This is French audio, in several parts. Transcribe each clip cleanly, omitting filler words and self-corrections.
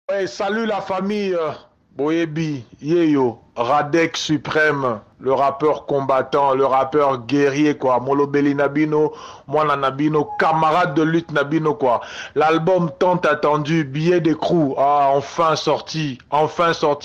Ouais, salut la famille. Boyebi, Yeyo, Radek Suprême, le rappeur combattant, le rappeur guerrier, quoi. Molobeli Nabino, Mwana Nabino, camarade de lutte Nabino, quoi. L'album tant attendu, Billet de Crew, ah, enfin sorti,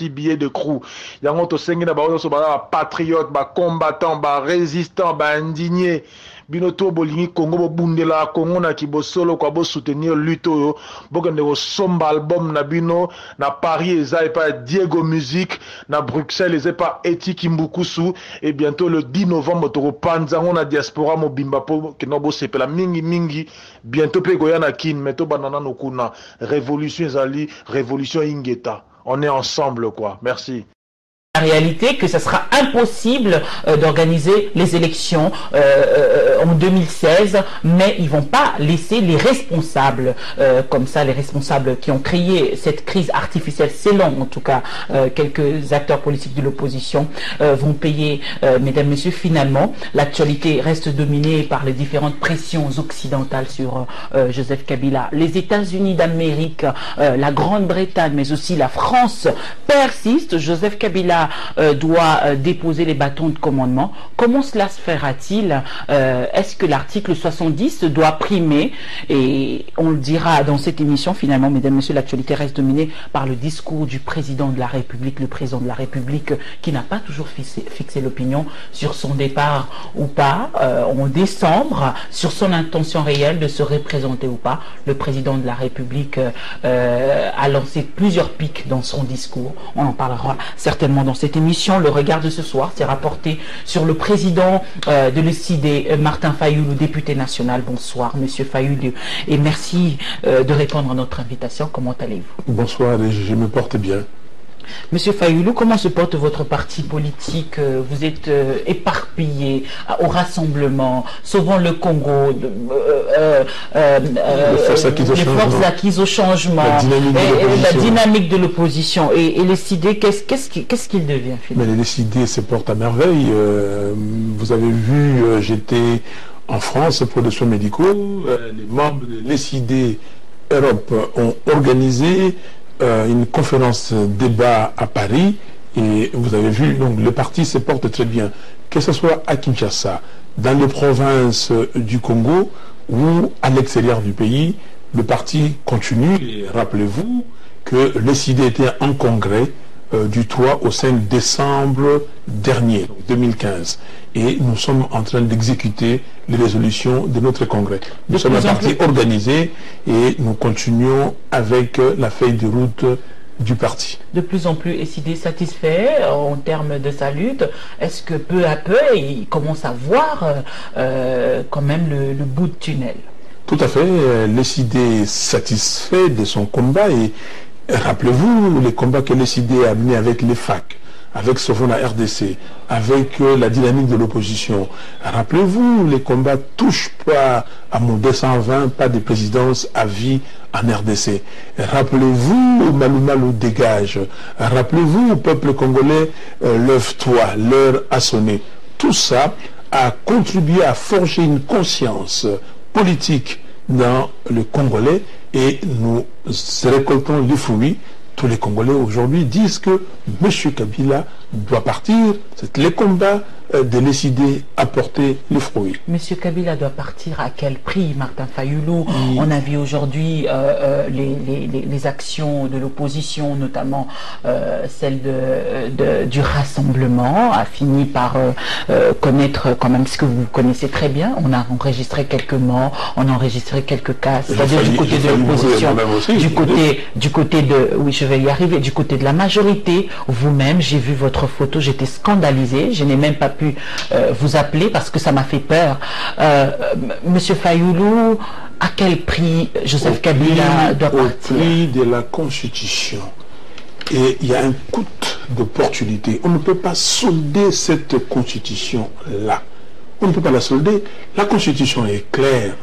Billet de Crew. Yango to sengi na ba oyo so ba patriote, ba combattant, ba résistant, ba indigné. Bino to bolingi Congo bo bundela Congo na kibosolo kwa bo soutenir lutte oyo bokende ko somba album na bino na Paris eza pas Diego Music na Bruxelles eza pas Eti Kimbukusu et bientôt le 10 novembre toko panzango na diaspora mobimba po keno bo sepela mingi mingi bientôt pe koya na kin meto banana no kuna révolution ezali révolution ingeta on est ensemble quoi merci. La réalité que ça sera impossible d'organiser les élections en 2016, mais ils vont pas laisser les responsables comme ça, les responsables qui ont créé cette crise artificielle, selon en tout cas quelques acteurs politiques de l'opposition, vont payer, mesdames, messieurs. Finalement, l'actualité reste dominée par les différentes pressions occidentales sur Joseph Kabila. Les États-Unis d'Amérique, la Grande-Bretagne, mais aussi la France persistent. Joseph Kabila doit déposer les bâtons de commandement. Comment cela se fera-t-il? Est-ce que l'article 70 doit primer? Et on le dira dans cette émission, finalement, mesdames, messieurs, l'actualité reste dominée par le discours du président de la République, le président de la République qui n'a pas toujours fixé l'opinion sur son départ ou pas en décembre, sur son intention réelle de se représenter ou pas. Le président de la République a lancé plusieurs pics dans son discours. On en parlera certainement dans cette émission. Le regard de ce soir s'est rapporté sur le président de l'ECID, Martin Fayoulou, député national. Bonsoir, monsieur Fayoulou, et merci de répondre à notre invitation. Comment allez-vous? Bonsoir, je me porte bien. Monsieur Fayoulou, comment se porte votre parti politique? Vous êtes éparpillé au rassemblement, sauvant le Congo, les forces acquises au changement, la dynamique de l'opposition. Et les CID, qu'est-ce qu'il devient finalement? Mais les CID se portent à merveille. Vous avez vu, j'étais en France pour des soins médicaux. Les membres de l'ECID Europe ont organisé une conférence débat à Paris et vous avez vu, donc le parti se porte très bien, que ce soit à Kinshasa, dans les provinces du Congo ou à l'extérieur du pays, le parti continue. Et rappelez-vous que le CID était en congrès du 3 au 5 décembre dernier, donc 2015. Et nous sommes en train d'exécuter les résolutions de notre congrès. Nous sommes un parti organisé et nous continuons avec la feuille de route du parti. De plus en plus ECID satisfait en termes de sa lutte. Est-ce que peu à peu, il commence à voir quand même le bout de tunnel? Tout à fait. L'ECID est satisfait de son combat et rappelez-vous les combats que l'ECID a menés avec les FAC, avec Sauvons la RDC, avec la dynamique de l'opposition. Rappelez-vous, les combats touchent pas à mon 220, pas de présidence à vie en RDC. Rappelez-vous, Malou Malou dégage. Rappelez-vous, au peuple congolais, lève-toi, l'heure a sonné. Tout ça a contribué à forger une conscience politique dans le Congolais et nous récoltons les fruits. Tous les Congolais aujourd'hui disent que M. Kabila doit partir. C'est les combats de l'ECID à porter les fruits. M. Kabila doit partir à quel prix, Martin Fayoulou? On a vu aujourd'hui les actions de l'opposition, notamment celle du rassemblement, a fini par connaître quand même ce que vous connaissez très bien. On a enregistré quelques morts, on a enregistré quelques cas, c'est-à-dire du côté de l'opposition, du côté de, oui, je vais y arriver, du côté de la majorité. Vous-même, j'ai vu votre photo, j'étais scandalisé, je n'ai même pas pu vous appeler parce que ça m'a fait peur. Monsieur Fayoulou, à quel prix Joseph Kabila doit partir? Au prix de la Constitution. Et il y a un coût d'opportunité. On ne peut pas solder cette Constitution-là. On ne peut pas la solder. La Constitution est claire.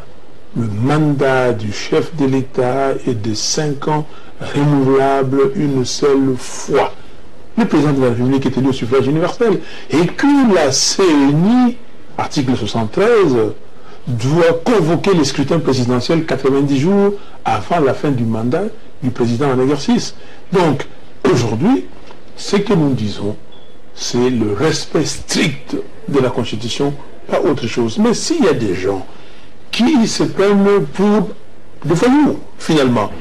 Le mandat du chef de l'État est de 5 ans, renouvelable une seule fois. Le président de la République est élu au suffrage universel et que la CENI, article 73, doit convoquer les scrutins présidentiels 90 jours avant la fin du mandat du président en exercice. Donc, aujourd'hui, ce que nous disons, c'est le respect strict de la Constitution, pas autre chose. Mais s'il y a des gens qui se prennent pour des voyous, finalement,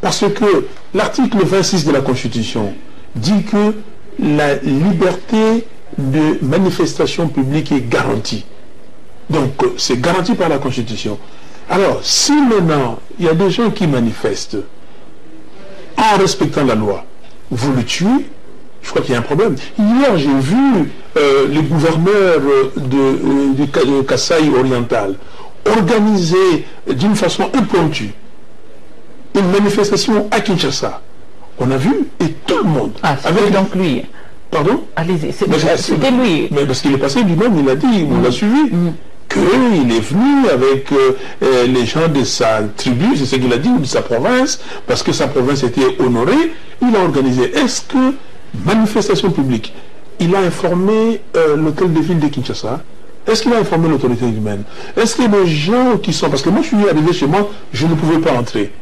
parce que l'article 26 de la Constitution dit que la liberté de manifestation publique est garantie. Donc, c'est garanti par la Constitution. Alors, si maintenant, il y a des gens qui manifestent en respectant la loi, vous le tuez, je crois qu'il y a un problème. Hier, j'ai vu le gouverneur de Kasaï oriental organiser d'une façon impromptue une manifestation à Kinshasa. On a vu, et tout le monde. Ah, c'était donc lui. Pardon? Allez-y, c'était lui. Mais parce qu'il est passé lui-même, il a dit, on l'a suivi. Qu'il est venu avec les gens de sa tribu, c'est ce qu'il a dit, ou de sa province, parce que sa province était honorée, il a organisé. Est-ce que, manifestation publique, il a informé l'hôtel de ville de Kinshasa? Est-ce qu'il a informé l'autorité humaine? Est-ce que les gens qui sont... Parce que moi, je suis arrivé chez moi, je ne pouvais pas entrer.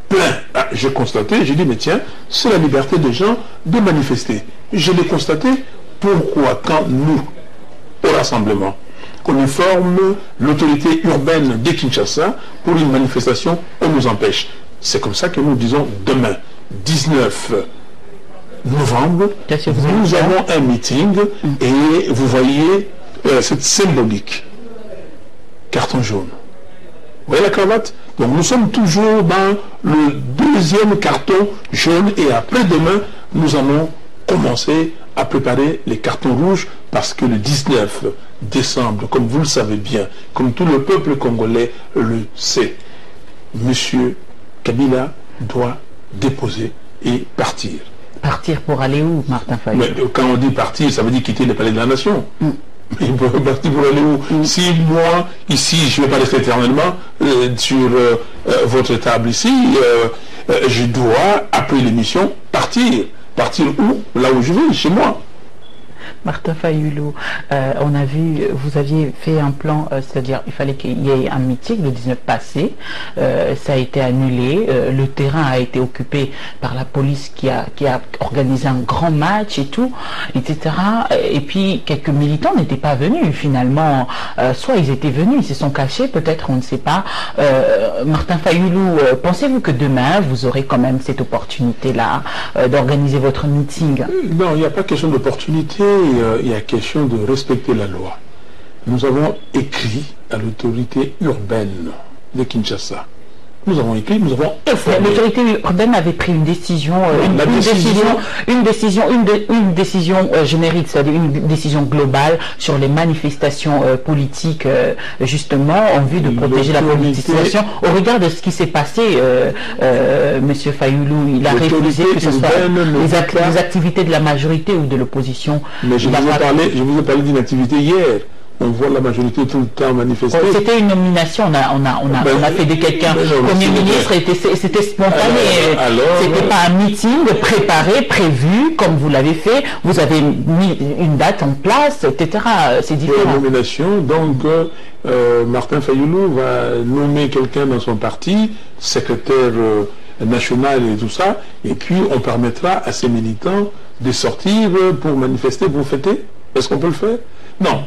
Plein. Ah, j'ai constaté, j'ai dit, mais tiens, c'est la liberté des gens de manifester. Je l'ai constaté, pourquoi, quand nous, au rassemblement, on informe l'autorité urbaine de Kinshasa pour une manifestation, on nous empêche. C'est comme ça que nous disons demain, 19 novembre, nous avons un meeting et vous voyez cette symbolique. Carton jaune. Vous voyez la cravate? Donc nous sommes toujours dans le deuxième carton jaune et après-demain, nous allons commencer à préparer les cartons rouges parce que le 19 décembre, comme vous le savez bien, comme tout le peuple congolais le sait, Monsieur Kabila doit déposer et partir. Partir pour aller où, Martin Fayulu? Mais quand on dit partir, ça veut dire quitter le palais de la nation. Il peut partir pour aller où? Si moi, ici, je ne vais pas rester éternellement sur votre table ici, je dois, après l'émission, partir. Partir où? Là où je vais, chez moi. Martin Fayulu, on a vu, vous aviez fait un plan, c'est-à-dire il fallait qu'il y ait un meeting le 19 passé, ça a été annulé, le terrain a été occupé par la police qui a organisé un grand match et tout, etc. Et puis quelques militants n'étaient pas venus finalement, soit ils étaient venus, ils se sont cachés, peut-être, on ne sait pas. Martin Fayulu, pensez-vous que demain vous aurez quand même cette opportunité-là d'organiser votre meeting? Non, il n'y a pas question d'opportunité. Il y a question de respecter la loi. Nous avons écrit à l'autorité urbaine de Kinshasa. Nous avons écrit, nous avons informé. L'autorité urbaine avait pris une décision, une décision générique, c'est-à-dire une décision globale sur les manifestations politiques, justement, en vue de protéger la politisation. Au regard de ce qui s'est passé, Monsieur Fayulu, il a refusé que ce soit les activités de la majorité ou de l'opposition. Mais je vous ai parlé d'une activité hier. On voit la majorité tout le temps manifester. C'était une nomination, on a fait de quelqu'un Premier ministre, c'était spontané. C'était pas un meeting préparé, prévu, comme vous l'avez fait. Vous avez mis une date en place, etc. C'est différent. Une nomination, donc Martin Fayulu va nommer quelqu'un dans son parti, secrétaire national et tout ça, et puis on permettra à ces militants de sortir pour manifester, pour fêter. Est-ce qu'on peut le faire? Non,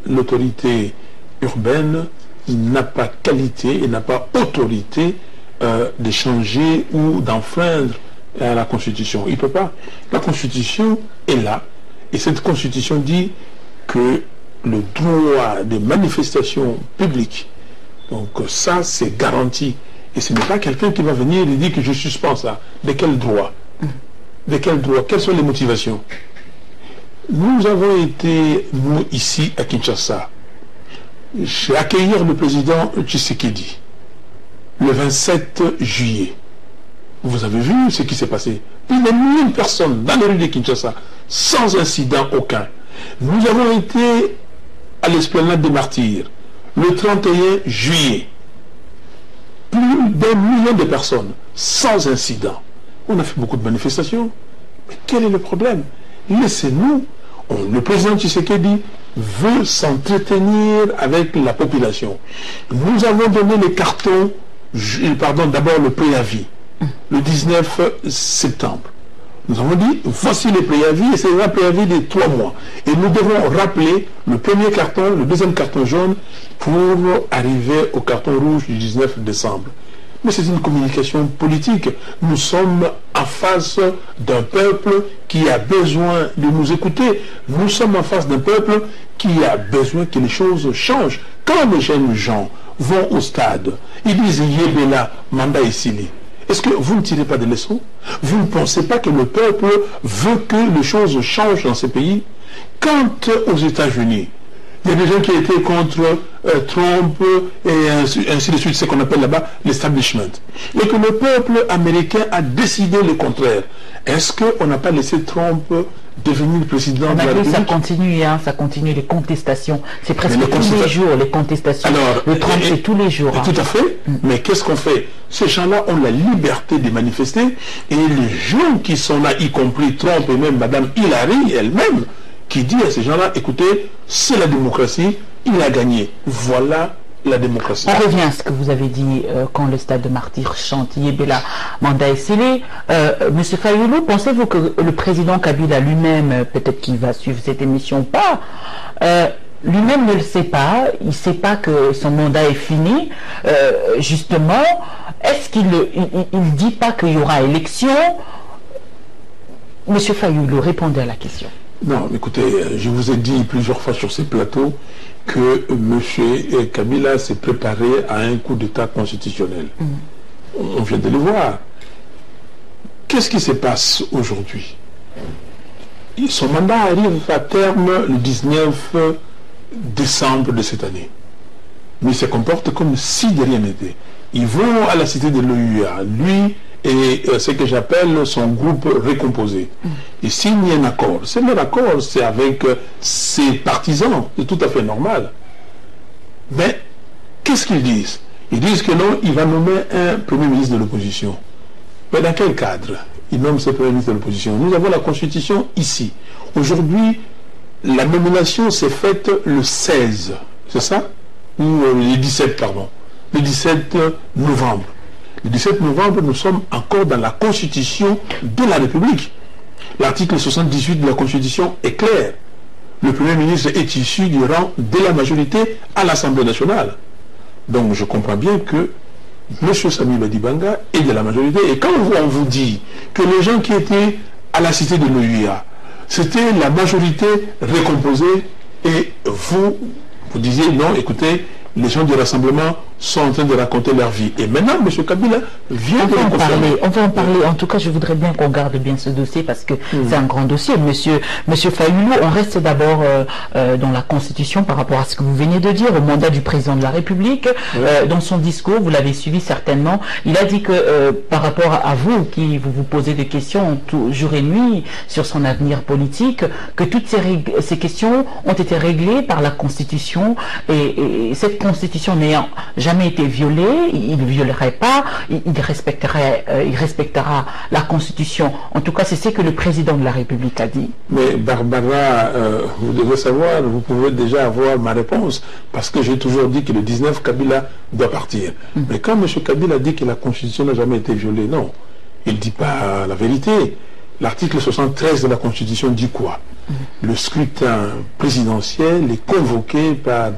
l'autorité urbaine n'a pas qualité et n'a pas autorité de changer ou d'enfreindre à la Constitution. Il ne peut pas. La Constitution est là et cette Constitution dit que le droit de manifestation publique, donc ça c'est garanti. Et ce n'est pas quelqu'un qui va venir et dire que je suspends ça. De quel droit? De quel droit? Quelles sont les motivations? Nous avons été, nous, ici, à Kinshasa, accueillir le président Tshisekedi, le 27 juillet. Vous avez vu ce qui s'est passé? Plus de 1000 personnes dans les rues de Kinshasa, sans incident aucun. Nous avons été à l'esplanade des Martyrs, le 31 juillet. Plus d'1 million de personnes, sans incident. On a fait beaucoup de manifestations. Mais quel est le problème? Laissez-nous. Le président Tshisekedi veut s'entretenir avec la population. Nous avons donné les cartons, pardon, d'abord le préavis. le 19 septembre. Nous avons dit, voici les préavis, et c'est un préavis de 3 mois. Et nous devons rappeler le premier carton, le deuxième carton jaune, pour arriver au carton rouge du 19 décembre. Mais c'est une communication politique. Nous sommes en face d'un peuple qui a besoin de nous écouter. Nous sommes en face d'un peuple qui a besoin que les choses changent. Quand les jeunes gens vont au stade, ils disent Yébela, Manda Essili. Est-ce que vous ne tirez pas de leçons? Vous ne pensez pas que le peuple veut que les choses changent dans ce pays? Quand aux États-Unis, il y a des gens qui étaient contre Trump et ainsi de suite, ce qu'on appelle là-bas l'establishment, et que le peuple américain a décidé le contraire, est-ce qu'on n'a pas laissé Trump devenir président de la République? Ça continue, les contestations. C'est presque tous les jours, les contestations. Alors, le Trump, c'est tous les jours. Tout à fait. Mais qu'est-ce qu'on fait? Ces gens-là ont la liberté de manifester, et les gens qui sont là, y compris Trump et même Madame Hillary elle-même, qui dit à ces gens-là, écoutez, c'est la démocratie, il a gagné. Voilà la démocratie. On revient à ce que vous avez dit quand le stade de Martyrs chante Yébela, Manda Essili. Monsieur Fayoulou, pensez-vous que le président Kabila lui-même, peut-être qu'il va suivre cette émission ou pas, lui-même ne le sait pas, il ne sait pas que son mandat est fini, justement, est-ce qu'il ne dit pas qu'il y aura élection? Monsieur Fayoulou, répondez à la question. Non, écoutez, je vous ai dit plusieurs fois sur ces plateaux que M. Kabila s'est préparé à un coup d'État constitutionnel. On vient de le voir. Qu'est-ce qui se passe aujourd'hui? Son mandat arrive à terme le 19 décembre de cette année. Mais il se comporte comme si de rien n'était. Ils vont à la cité de l'OUA, lui et ce que j'appelle son groupe récomposé. Ils signent un accord. C'est leur accord, c'est avec ses partisans, c'est tout à fait normal. Mais qu'est-ce qu'ils disent? Ils disent que non, il va nommer un premier ministre de l'opposition. Mais dans quel cadre il nomme ce premier ministre de l'opposition? Nous avons la Constitution ici. Aujourd'hui, la nomination s'est faite le 16, c'est ça? Ou le 17, pardon. Le 17 novembre. Le 17 novembre, nous sommes encore dans la Constitution de la République. L'article 78 de la Constitution est clair. Le Premier ministre est issu du rang de la majorité à l'Assemblée nationale. Donc je comprends bien que M. Samuel Badibanga est de la majorité. Et quand on vous dit que les gens qui étaient à la cité de l'OUA, c'était la majorité récomposée, et vous disiez non, écoutez, les gens du rassemblement sont en train de raconter leur vie. Et maintenant, M. Kabila vient de le confirmer. On va en parler. En tout cas, je voudrais bien qu'on garde bien ce dossier parce que c'est un grand dossier. Monsieur Fayoulou, on reste d'abord dans la Constitution par rapport à ce que vous venez de dire, au mandat du président de la République. Dans son discours, vous l'avez suivi certainement, il a dit que par rapport à vous, qui vous posez des questions jour et nuit sur son avenir politique, que toutes ces questions ont été réglées par la Constitution, et cette Constitution n'ayant jamais été violée, il ne violerait pas, il respectera la Constitution. En tout cas, c'est ce que le président de la République a dit. Mais Barbara, vous devez savoir, vous pouvez déjà avoir ma réponse, parce que j'ai toujours dit que le 19, Kabila doit partir. Mais quand M. Kabila dit que la Constitution n'a jamais été violée, non, il ne dit pas la vérité. L'article 73 de la Constitution dit quoi? Le scrutin présidentiel est convoqué par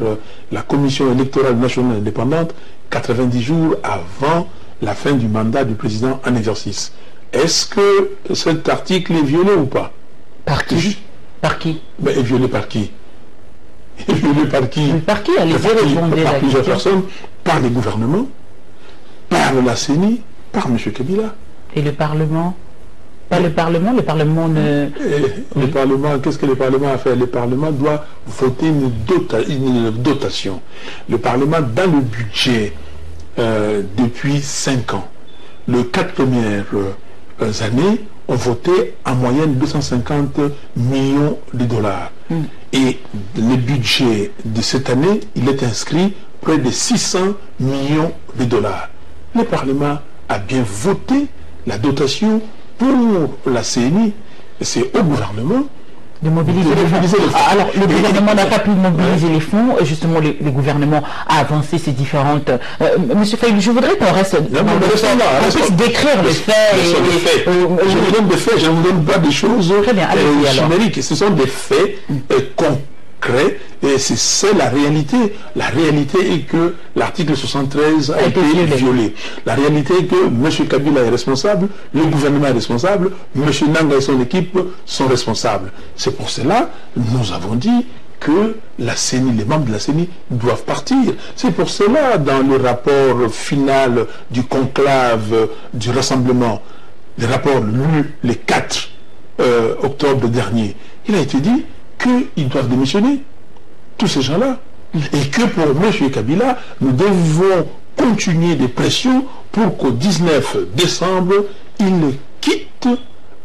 la Commission électorale nationale indépendante 90 jours avant la fin du mandat du président en exercice. Est-ce que cet article est violé ou pas? Par qui? Par qui? Ben, est violé par qui? Est violé par qui? Par qui? Allez-y, répondez par la plusieurs question. personnes, par les gouvernements, par la CENI, par M. Kabila. Et le Parlement? Pas le Parlement ne... Le Parlement, qu'est-ce que le Parlement a fait? Le Parlement doit voter une dotation. Le Parlement, dans le budget, depuis 5 ans, les 4 premières années, ont voté en moyenne 250 millions de dollars. Et le budget de cette année, il est inscrit près de 600 millions de dollars. Le Parlement a bien voté la dotation pour la CENI. C'est au gouvernement De mobiliser les fonds. Alors, le gouvernement n'a pas pu mobiliser les fonds. Justement, le gouvernement a avancé ces différentes... Monsieur Fayulu, je voudrais qu'on reste... qu'on puisse décrire les faits. Je vous donne des faits, je ne vous donne pas des choses chimériques. Ce sont des faits concrets et c'est la réalité. La réalité est que l'article 73 a été violé. La réalité est que M. Kabila est responsable, le gouvernement est responsable, M. Nanga et son équipe sont responsables. C'est pour cela nous avons dit que la CENI, les membres de la CENI doivent partir. C'est pour cela, dans le rapport final du conclave du rassemblement, le rapport lu le 4 octobre dernier, il a été dit qu'ils doivent démissionner, tous ces gens-là. Et que pour M. Kabila, nous devons continuer des pressions pour qu'au 19 décembre, il quitte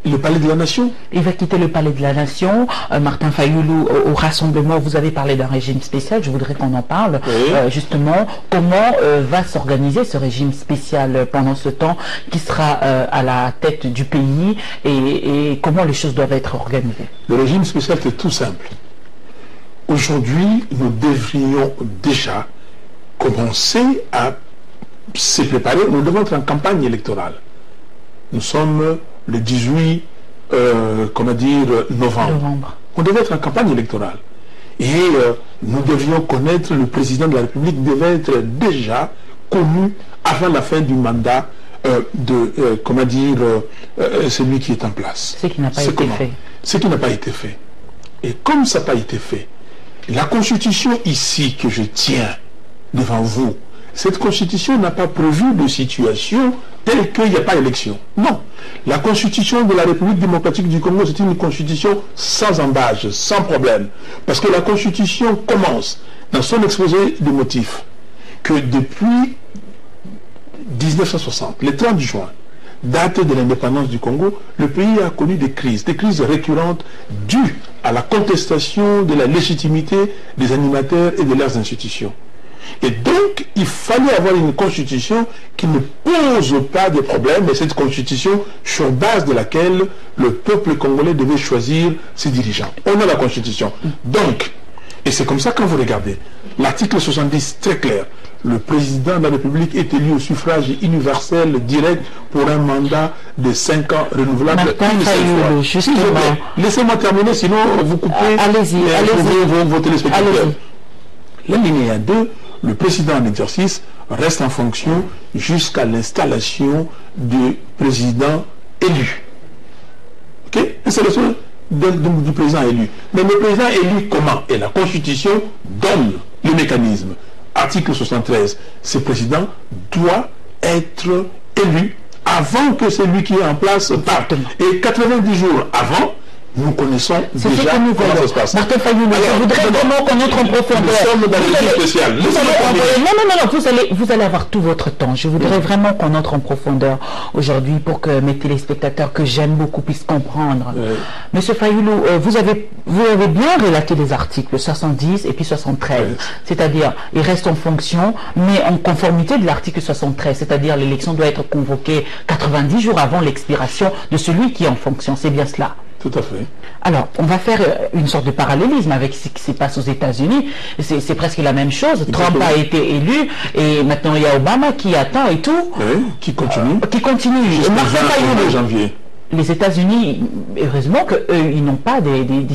le palais de la Nation. Il va quitter le palais de la Nation. Martin Fayulu, au rassemblement, vous avez parlé d'un régime spécial, je voudrais qu'on en parle. Oui. Justement, comment va s'organiser ce régime spécial pendant ce temps qui sera à la tête du pays et comment les choses doivent être organisées? Le régime spécial, c'est tout simple. Aujourd'hui, nous devrions déjà commencer à se préparer. Nous devons être en campagne électorale. Nous sommes le 18 novembre. On devait être en campagne électorale. Et nous devions connaître, le président de la République devait être déjà connu avant la fin du mandat celui qui est en place. Ce qui n'a pas été fait. Ce qui n'a pas été fait. Et comme ça n'a pas été fait, la constitution ici que je tiens devant vous, cette constitution n'a pas prévu de situation telle qu'il n'y a pas élection. Non. La constitution de la République démocratique du Congo, c'est une constitution sans embâche, sans problème. Parce que la constitution commence dans son exposé de motifs que depuis 1960, le 30 juin, date de l'indépendance du Congo, le pays a connu des crises récurrentes dues à la contestation de la légitimité des animateurs et de leurs institutions. Et donc, il fallait avoir une constitution qui ne pose pas de problème, mais cette constitution sur base de laquelle le peuple congolais devait choisir ses dirigeants. On a la constitution. Donc, et c'est comme ça quand vous regardez, l'article 70, très clair, le président de la République est élu au suffrage universel direct pour un mandat de 5 ans renouvelable. Laissez-moi terminer, sinon vous coupez vos téléspectateurs. L'alinéa 2, le président en exercice reste en fonction jusqu'à l'installation du président élu. Ok? Installation du président élu. Mais le président élu comment? Et la Constitution donne le mécanisme. Article 73, ce président doit être élu avant que celui qui est en place parte. Et 90 jours avant, nous connaissons déjà comment ça se passe. Martin Fayulu, je voudrais vraiment qu'on entre en profondeur. Nous sommes dans le régime spécial. Vous allez avoir tout votre temps. Je voudrais vraiment qu'on entre en profondeur aujourd'hui pour que mes téléspectateurs que j'aime beaucoup puissent comprendre. Monsieur Fayulu, vous avez bien relaté les articles 70 et puis 73. C'est-à-dire, ils restent en fonction, mais en conformité de l'article 73. C'est-à-dire, l'élection doit être convoquée 90 jours avant l'expiration de celui qui est en fonction. C'est bien cela. Tout à fait. Alors, on va faire une sorte de parallélisme avec ce qui se passe aux États-Unis. C'est presque la même chose. Trump a été élu et maintenant il y a Obama qui attend et tout. Oui, qui continue. Qui continue. Jusqu'au janvier. Les États-Unis, heureusement qu'eux, ils n'ont pas des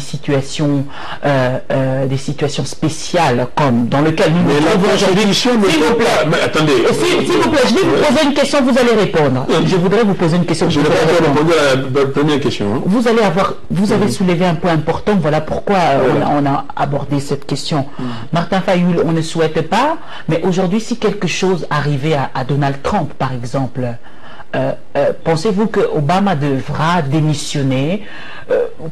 situations spéciales comme dans lequel nous nous trouvons aujourd'hui. S'il vous plaît, attendez. S'il vous plaît, je vais vous poser une question, vous allez répondre. Je voudrais vous poser une question. Je vais répondre à la première question. Vous avez soulevé un point important, voilà pourquoi on a abordé cette question. Martin Fayulu, on ne souhaite pas, mais aujourd'hui, si quelque chose arrivait à Donald Trump, par exemple, pensez-vous que Obama devra démissionner?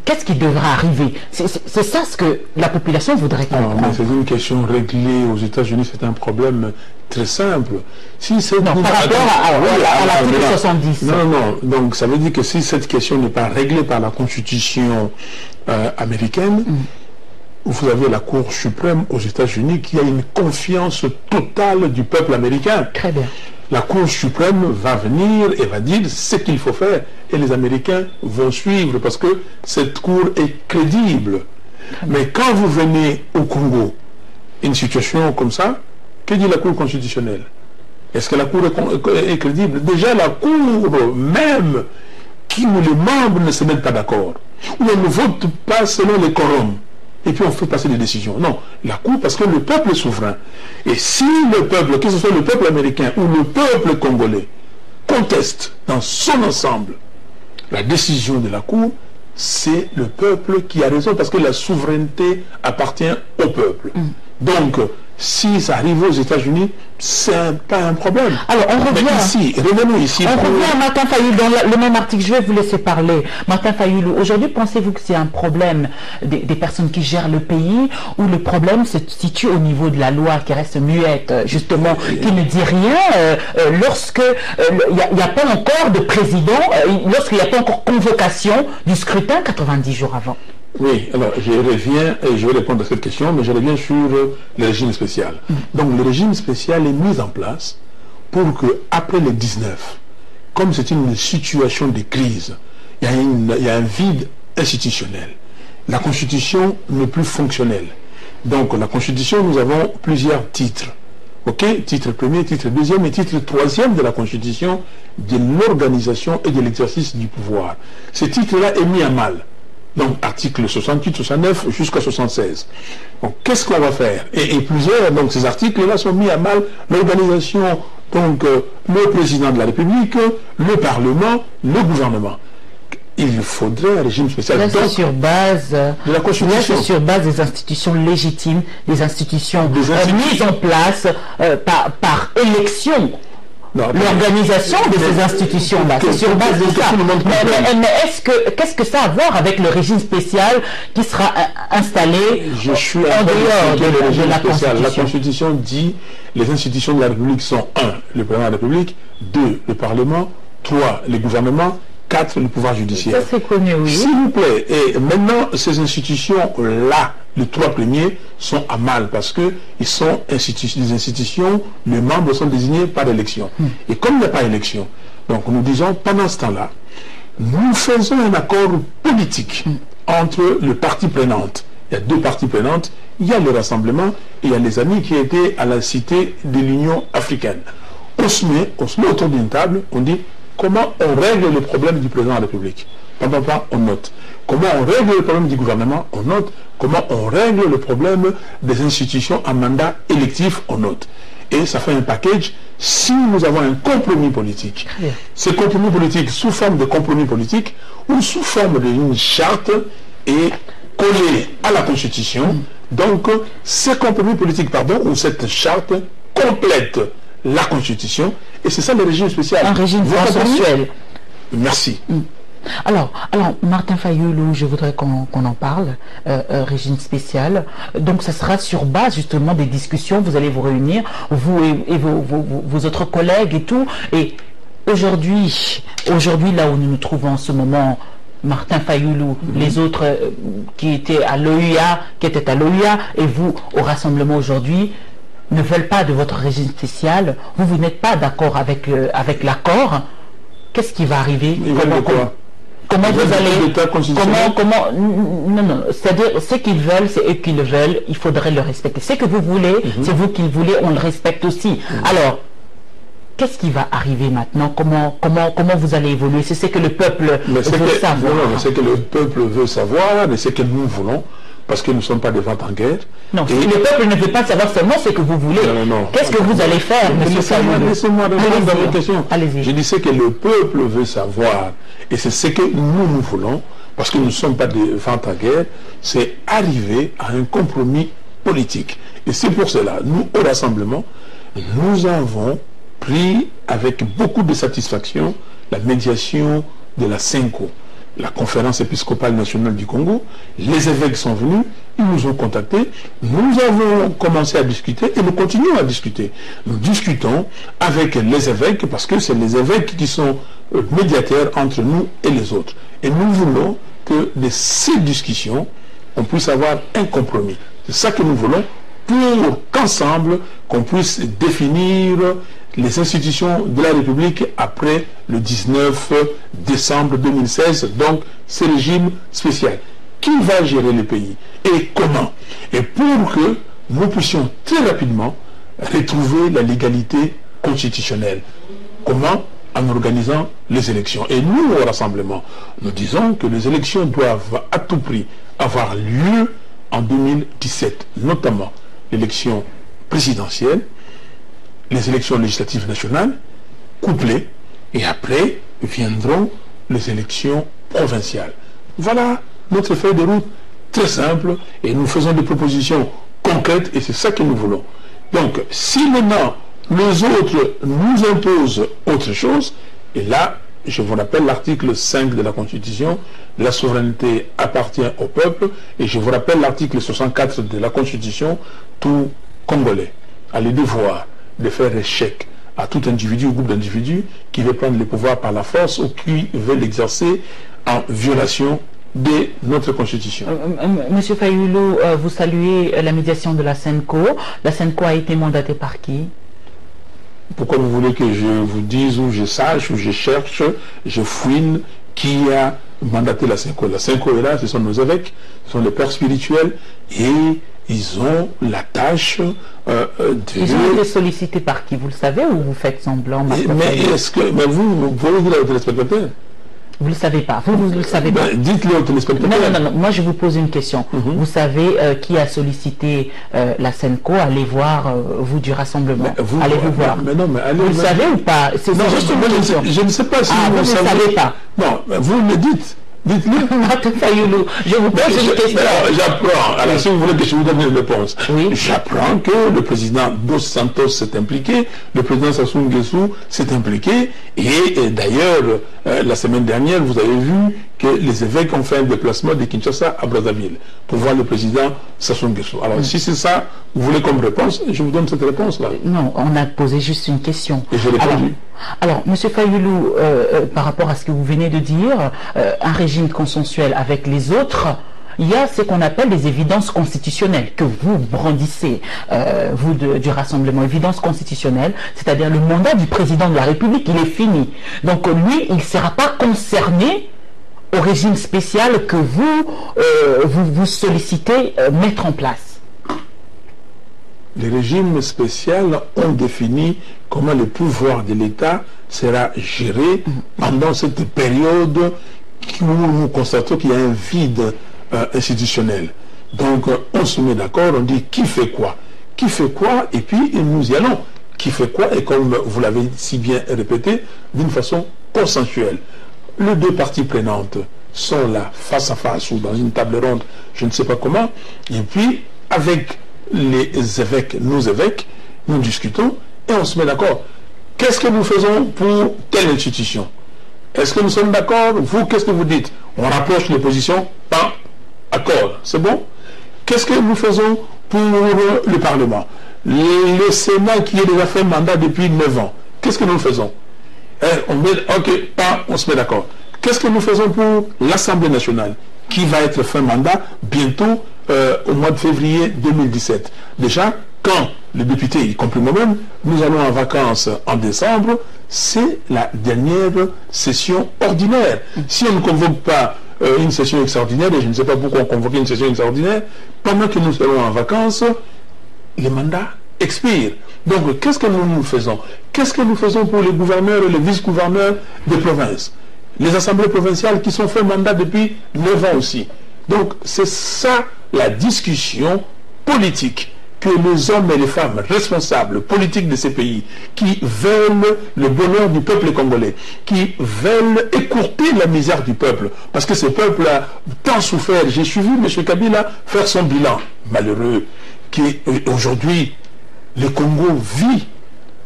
Qu'est-ce qui devra arriver? C'est ça ce que la population voudrait comprendre. Non, mais c'est une question réglée aux États-Unis, c'est un problème très simple. Par rapport à l'article 70. Non, donc ça veut dire que si cette question n'est pas réglée par la Constitution américaine, vous avez la Cour suprême aux États-Unis qui a une confiance totale du peuple américain. Très bien. La Cour suprême va venir et va dire ce qu'il faut faire. Et les Américains vont suivre parce que cette Cour est crédible. Mais quand vous venez au Congo, une situation comme ça, que dit la Cour constitutionnelle? Est-ce que la Cour est crédible? Déjà, la Cour même, où les membres ne se mettent pas d'accord, où on ne vote pas selon les quorums, et puis on fait passer des décisions. Non, la Cour, parce que le peuple est souverain. Et si le peuple, que ce soit le peuple américain ou le peuple congolais, conteste dans son ensemble la décision de la Cour, c'est le peuple qui a raison, parce que la souveraineté appartient au peuple. Donc, si ça arrive aux États-Unis, c'est pas un problème. Alors, on revient ici, revenons ici. On revient à Martin Fayulu dans le même article. Je vais vous laisser parler. Martin Fayulu, aujourd'hui, pensez-vous que c'est un problème des personnes qui gèrent le pays, ou le problème se situe au niveau de la loi qui reste muette, justement, qui ne dit rien lorsque il n'y a pas encore de président, lorsqu'il n'y a pas encore convocation du scrutin 90 jours avant? Oui, alors je reviens et je vais répondre à cette question, mais je reviens sur le régime spécial. Donc le régime spécial est mis en place pour que, après les 19, comme c'est une situation de crise, il y a un vide institutionnel. La Constitution n'est plus fonctionnelle. Donc la Constitution, nous avons plusieurs titres. Ok, titre premier, titre deuxième et titre troisième de la Constitution de l'organisation et de l'exercice du pouvoir. Ce titre-là est mis à mal. Donc, article 68, 69 jusqu'à 76. Donc, qu'est-ce qu'on va faire? Et plusieurs, donc, ces articles-là sont mis à mal l'organisation, donc, le président de la République, le Parlement, le gouvernement. Il faudrait un régime spécial. Là, c'est sur base de la Constitution. Là, c'est sur base des institutions légitimes, des institutions mises en place par élection. L'organisation de ces institutions-là, c'est sur base de ça. Mais qu'est-ce que ça a à voir avec le régime spécial qui sera installé Je suis en dehors de la Constitution? La Constitution dit les institutions de la République sont 1. Le président de la République, 2. Le Parlement, 3. Les gouvernements, 4. Le pouvoir judiciaire. Ça c'est connu, oui. S'il vous plaît, et maintenant ces institutions-là, les 3 premiers, sont à mal parce que ils sont des institutions, les membres sont désignés par élection. Et comme il n'y a pas d'élection, donc nous disons pendant ce temps-là, nous faisons un accord politique entre les parties prenantes. Il y a 2 parties prenantes, il y a le rassemblement et il y a les amis qui étaient à la cité de l'Union africaine. On se met autour d'une table, on dit comment on règle le problème du président de la République. On note. Comment on règle le problème du gouvernement, on note. Comment on règle le problème des institutions à mandat électif, on note. Et ça fait un package. Si nous avons un compromis politique, ce compromis politique sous forme de compromis politique ou sous forme d'une charte est collé à la Constitution. Donc, ce compromis politique, ou cette charte complète la Constitution. Et c'est ça le régime spécial. Un régime consensuel. Merci. Alors, Martin Fayulu, je voudrais qu'on en parle, régime spécial. Donc, ça sera sur base justement des discussions. Vous allez vous réunir, vous et vos autres collègues et tout. Et aujourd'hui, là où nous nous trouvons en ce moment, Martin Fayulu, les autres qui étaient à l'OUA, et vous au rassemblement aujourd'hui, ne veulent pas de votre régime spécial. Vous n'êtes pas d'accord avec l'accord. Qu'est-ce qui va arriver? Comment vous allez... Non, c'est-à-dire, ce qu'ils veulent, c'est eux qui le veulent, il faudrait le respecter. Ce que vous voulez, c'est vous qui le voulez, on le respecte aussi. Alors, qu'est-ce qui va arriver maintenant? Comment vous allez évoluer? C'est ce que le peuple veut savoir. Non, c'est que le peuple veut savoir, mais c'est que nous voulons, parce que nous ne sommes pas des ventes en guerre. Non, si le peuple ne veut pas savoir seulement ce que vous voulez. Qu'est-ce que vous allez faire, monsieur Fayulu? Laissez-moi répondre à votre question. Je dis ce que le peuple veut savoir. Et c'est ce que nous voulons, parce que nous ne sommes pas des ventes en guerre, c'est arriver à un compromis politique. Et c'est pour cela, nous, au rassemblement, nous avons pris avec beaucoup de satisfaction la médiation de la CENCO, la conférence épiscopale nationale du Congo. Les évêques sont venus, ils nous ont contactés, nous avons commencé à discuter et nous continuons à discuter. Nous discutons avec les évêques parce que c'est les évêques qui sont médiateurs entre nous et les autres. Et nous voulons que de ces discussions, on puisse avoir un compromis. C'est ça que nous voulons pour qu'ensemble, qu'on puisse définir les institutions de la République après le 19 décembre 2016, donc ce régime spécial. Qui va gérer le pays et comment? Et pour que nous puissions très rapidement retrouver la légalité constitutionnelle. Comment? En organisant les élections. Et nous, au Rassemblement, nous disons que les élections doivent à tout prix avoir lieu en 2017, notamment l'élection présidentielle, les élections législatives nationales, couplées, et après viendront les élections provinciales. Voilà notre feuille de route très simple, et nous faisons des propositions concrètes, et c'est ça que nous voulons. Donc, si maintenant les autres nous imposent autre chose, et là, je vous rappelle l'article 5 de la Constitution, la souveraineté appartient au peuple, et je vous rappelle l'article 64 de la Constitution, tout Congolais a le devoir de faire échec à tout individu ou groupe d'individus qui veut prendre le pouvoir par la force ou qui veut l'exercer en violation de notre Constitution. Monsieur Fayoulou, vous saluez la médiation de la SENCO. La SENCO a été mandatée par qui? Pourquoi vous voulez que je vous dise, ou je sache, ou je cherche, je fouine qui a mandaté la SENCO? La SENCO est là, ce sont nos évêques, ce sont les pères spirituels, et ils ont la tâche de... Ils ont été sollicités par qui? Vous le savez, ou vous faites semblant? Mais est-ce que... Mais vous voulez dire aux téléspectateurs? Vous ne le savez pas. Vous ne le savez pas. Dites-le aux téléspectateurs. Non. Moi, je vous pose une question. Vous savez qui a sollicité la SENCO? Allez voir, vous du Rassemblement. Allez-vous voir. Mais non, mais allez, vous le savez ou pas? Non, justement, je ne sais pas si vous ne savez pas. Non, vous me dites. Dites-le. Je vous pose une question. J'apprends. Alors, si vous voulez que je vous donne une réponse, oui. J'apprends que le président Dos Santos s'est impliqué, le président Sassou Nguesso s'est impliqué, et d'ailleurs, la semaine dernière, vous avez vu que les évêques ont fait un déplacement de Kinshasa à Brazzaville pour voir le président Sassou Nguesso. Alors, si c'est ça, vous voulez comme réponse, je vous donne cette réponse-là. Non, on a posé juste une question. Et j'ai répondu. Alors, M. Fayoulou, par rapport à ce que vous venez de dire, un régime consensuel avec les autres, il y a ce qu'on appelle les évidences constitutionnelles que vous brandissez, vous du Rassemblement. Évidence constitutionnelle, c'est-à-dire le mandat du président de la République, il est fini. Donc lui, il ne sera pas concerné au régime spécial que vous sollicitez mettre en place. Les régimes spéciaux ont défini comment le pouvoir de l'État sera géré pendant cette période où nous constatons qu'il y a un vide institutionnel. Donc on se met d'accord, on dit qui fait quoi, et puis nous y allons. Qui fait quoi, et comme vous l'avez si bien répété, d'une façon consensuelle. Les deux parties prenantes sont là, face à face, ou dans une table ronde, je ne sais pas comment, et puis avec les évêques, nous discutons et on se met d'accord. Qu'est-ce que nous faisons pour telle institution? Est-ce que nous sommes d'accord? Vous, qu'est-ce que vous dites? On rapproche les positions, pas accord. C'est bon? Qu'est-ce que nous faisons pour le Parlement? Le Sénat qui a déjà fait mandat depuis 9 ans. Qu'est-ce que nous faisons? On se met d'accord. Qu'est-ce que nous faisons pour l'Assemblée nationale qui va être fin mandat bientôt au mois de février 2017. Déjà, quand les députés, y compris moi-même, nous allons en vacances en décembre, c'est la dernière session ordinaire. Si on ne convoque pas une session extraordinaire, et je ne sais pas pourquoi on convoque une session extraordinaire, pendant que nous serons en vacances, les mandats expirent. Donc, qu'est-ce que nous faisons? Qu'est-ce que nous faisons pour les gouverneurs et les vice-gouverneurs des provinces? Les assemblées provinciales qui sont fait mandat depuis 9 ans aussi. Donc, c'est ça la discussion politique que les hommes et les femmes responsables politiques de ces pays, qui veulent le bonheur du peuple congolais, qui veulent écourter la misère du peuple, parce que ce peuple a tant souffert. J'ai suivi M. Kabila faire son bilan malheureux, qui aujourd'hui, le Congo vit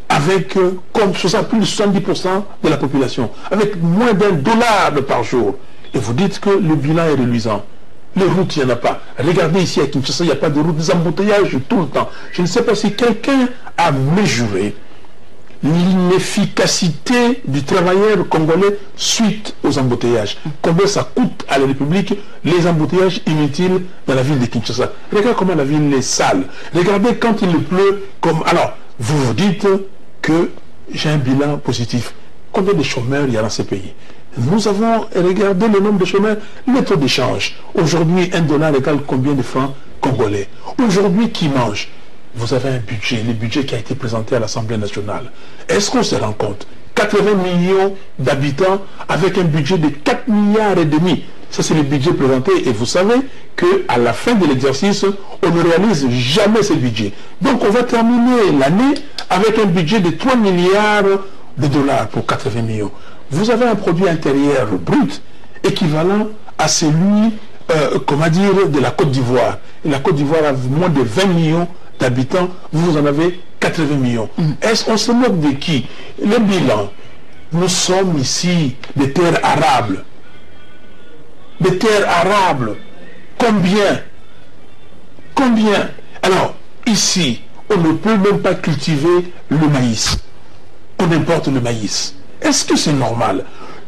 avec comme plus de 70% de la population, avec moins $1 par jour. Et vous dites que le bilan est reluisant. Les routes, il n'y en a pas. Regardez ici à Kinshasa, il n'y a pas de routes, des embouteillages tout le temps. Je ne sais pas si quelqu'un a mesuré l'inefficacité du travailleur congolais suite aux embouteillages. Combien ça coûte à la République les embouteillages inutiles dans la ville de Kinshasa? Regardez comment la ville est sale. Regardez quand il pleut. Alors, vous vous dites que j'ai un bilan positif. Combien de chômeurs il y a dans ces pays? Nous avons regardé le nombre de chômeurs, le taux d'échange. Aujourd'hui, $1 égale combien de francs congolais? Aujourd'hui, qui mange? Vous avez un budget, le budget qui a été présenté à l'Assemblée nationale. Est-ce qu'on se rend compte? 80 millions d'habitants avec un budget de 4,5 milliards. Ça, c'est le budget présenté. Et vous savez qu'à la fin de l'exercice, on ne réalise jamais ce budget. Donc, on va terminer l'année avec un budget de 3 milliards de dollars pour 80 millions. Vous avez un produit intérieur brut équivalent à celui, comment dire, de la Côte d'Ivoire. La Côte d'Ivoire a moins de 20 millions d'habitants, vous en avez 80 millions. Est-ce qu'on se moque de qui? Le bilan, nous sommes ici des terres arables. Des terres arables. Combien? Combien? Alors, ici, on ne peut même pas cultiver le maïs. On importe le maïs. Est-ce que c'est normal?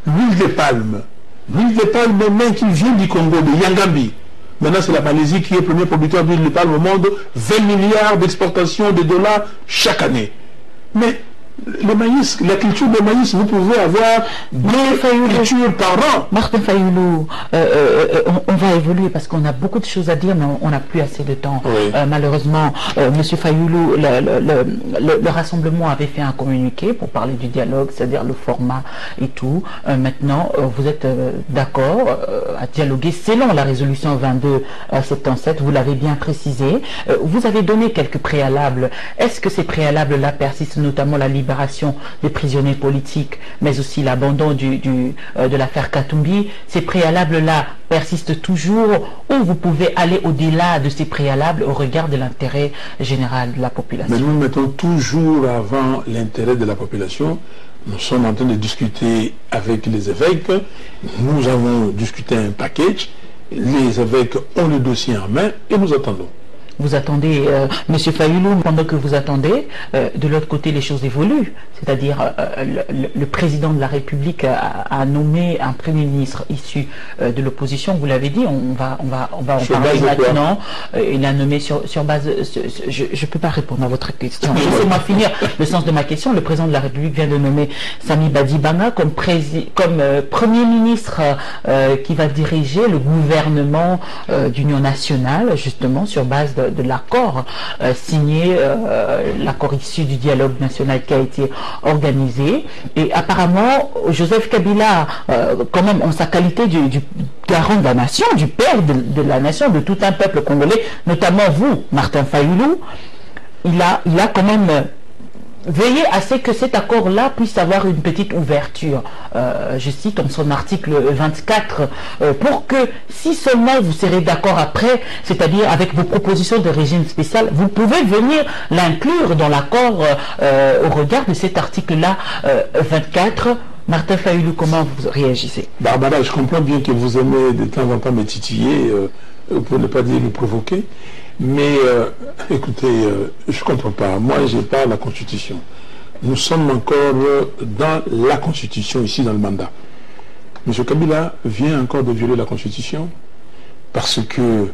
L'huile de palme même qui vient du Congo, de Yangambi. Maintenant, c'est la Malaisie qui est le premier producteur d'huile de palme au monde, 20 milliards d'exportations de dollars chaque année. Mais le maïs, la culture de maïs, vous pouvez avoir 2 cultures par an. Martin Fayoulou, on va évoluer parce qu'on a beaucoup de choses à dire, mais on n'a plus assez de temps. Oui. Malheureusement, Monsieur Fayoulou, le rassemblement avait fait un communiqué pour parler du dialogue, c'est-à-dire le format et tout. Maintenant, vous êtes d'accord à dialoguer selon la résolution 2277, vous l'avez bien précisé. Vous avez donné quelques préalables. Est-ce que ces préalables-là persistent, notamment la libération des prisonniers politiques, mais aussi l'abandon de l'affaire Katumbi? Ces préalables-là persistent toujours, ou vous pouvez aller au-delà de ces préalables au regard de l'intérêt général de la population? Mais nous mettons toujours avant l'intérêt de la population. Nous sommes en train de discuter avec les évêques. Nous avons discuté un package. Les évêques ont le dossier en main et nous attendons. Vous attendez, Monsieur Fayoulou, pendant que vous attendez, de l'autre côté, les choses évoluent. C'est-à-dire, le président de la République a nommé un Premier ministre issu de l'opposition. Vous l'avez dit, on va en parler maintenant. Il a nommé sur base... je ne peux pas répondre à votre question. Laissez-moi finir le sens de ma question. Le président de la République vient de nommer Sami Badibanga comme Premier ministre qui va diriger le gouvernement d'union nationale, justement, sur base de l'accord signé, l'accord issu du dialogue national qui a été organisé. Et apparemment, Joseph Kabila, quand même, en sa qualité du garant de la nation, du père de la nation, de tout un peuple congolais, notamment vous, Martin Fayoulou, il a quand même veillez à ce que cet accord-là puisse avoir une petite ouverture, je cite en son article 24, pour que si seulement vous serez d'accord après, c'est-à-dire avec vos propositions de régime spécial, vous pouvez venir l'inclure dans l'accord au regard de cet article-là 24. Martin Fayoulou, comment vous réagissez? Barbara, je comprends bien que vous aimez de temps en temps me titiller, pour ne pas dire me provoquer. Mais écoutez, je ne comprends pas. Moi, je parle de la Constitution. Nous sommes encore dans la Constitution, ici dans le mandat. M. Kabila vient encore de violer la Constitution parce que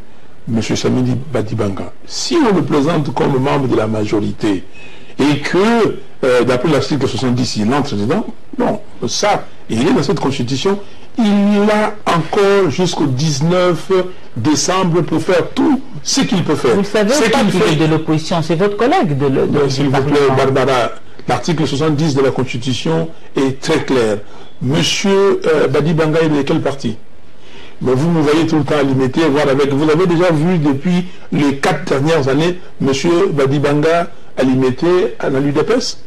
M. Sami Badibanga, si on le présente comme membre de la majorité et que, d'après l'article 70, il entre dedans, bon, ça, il est dans cette Constitution, il a encore jusqu'au 19 décembre pour faire tout ce qu'il peut faire. Vous savez pas qu'il est de l'opposition, c'est votre collègue s'il vous plaît, Barbara, l'article 70 de la Constitution est très clair. Monsieur Badibanga est de quel parti? Mais vous me voyez tout le temps alimenter, voir avec. Vous avez déjà vu depuis les 4 dernières années, monsieur Badibanga alimenter à la l'UDPS?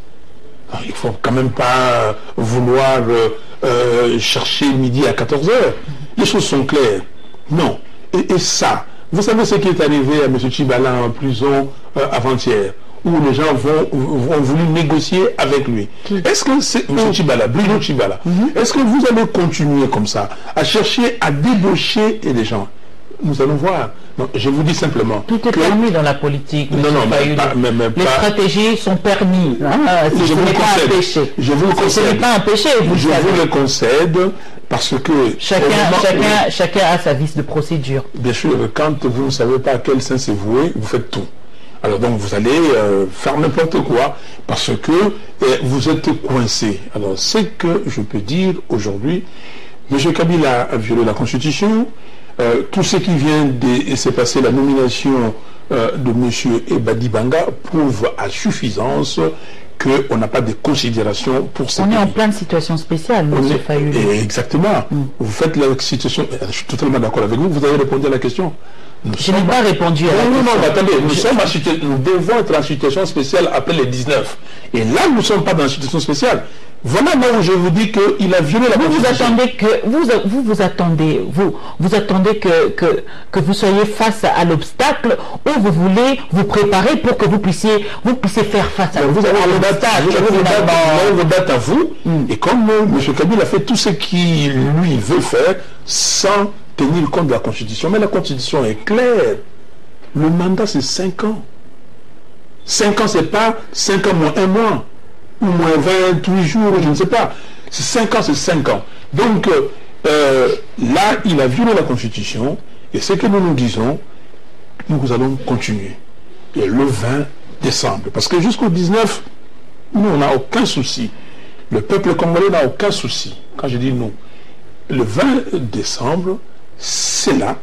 Il ne faut quand même pas vouloir chercher midi à 14h. Les choses sont claires. Non. Et ça, vous savez ce qui est arrivé à M. Tchibala en prison avant-hier, où les gens vont voulu négocier avec lui. Est-ce que c'est M. Tchibala, Bruno Tchibala, est-ce que vous allez continuer comme ça, à chercher à débaucher les gens? Nous allons voir. Non, je vous dis simplement. Tout est permis dans la politique. Non, les stratégies sont permises. Je vous le concède. Je vous le concède. Ce n'est pas un péché. Je vous le concède parce que chacun a sa vice de procédure. Bien sûr, quand vous ne savez pas à quel sens c'est voué, vous faites tout. Alors donc vous allez faire n'importe quoi parce que vous êtes coincé. Alors ce que je peux dire aujourd'hui, M. Kabila a violé la Constitution. Tout ce qui vient de se passer, la nomination de M. Ebadi Banga prouve à suffisance qu'on n'a pas de considération pour ce pays. On est en pleine situation spéciale, M. Fayulu. Exactement. Vous faites la situation... Je suis totalement d'accord avec vous. Vous avez répondu à la question. Je n'ai pas répondu à la question. Non, attendez. Nous devons être en situation spéciale après les 19. Et là, nous ne sommes pas dans une situation spéciale. Voilà là où je vous dis qu'il a violé la Constitution. Vous attendez que vous soyez face à l'obstacle ou vous voulez vous préparer pour que vous puissiez faire face à l'obstacle. Vous date à vous. Et comme M. Kabila a fait tout ce qu'il lui veut faire sans tenir compte de la Constitution. Mais la Constitution est claire. Le mandat, c'est 5 ans. 5 ans, c'est pas 5 ans moins 1 mois. Ou moins 28 jours, je ne sais pas. C'est 5 ans, c'est 5 ans. Donc, là, il a violé la Constitution. Et ce que nous disons, nous allons continuer. Et le 20 décembre. Parce que jusqu'au 19, nous, on n'a aucun souci. Le peuple congolais n'a aucun souci. Quand je dis nous, le 20 décembre, c'est là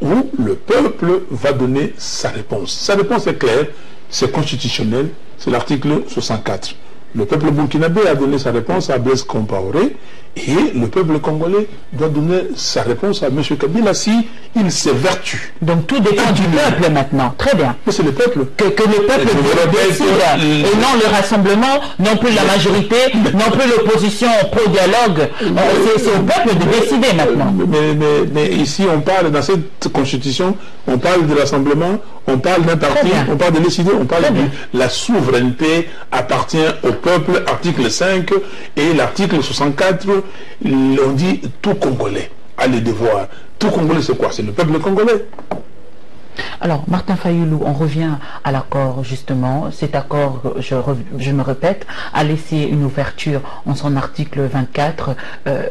où le peuple va donner sa réponse. Sa réponse est claire, c'est constitutionnel, c'est l'article 64. Le peuple burkinabé a donné sa réponse à Blaise Compaoré et le peuple congolais doit donner sa réponse à M. Kabila si il s'évertue. Donc tout dépend du peuple maintenant. Très bien. Mais c'est le peuple. Que le peuple décide et non le rassemblement, non plus la majorité, non plus l'opposition pro-dialogue. C'est au peuple de décider maintenant. Mais ici on parle, dans cette constitution, on parle de rassemblement, on parle d'un parti, on parle de décider, on parle de la souveraineté appartient au peuple, article 5 et l'article 64, on dit tout Congolais a le devoir. Tout Congolais c'est quoi? C'est le peuple congolais. Alors, Martin Fayulu, on revient à l'accord, justement. Cet accord, je me répète, a laissé une ouverture en son article 24.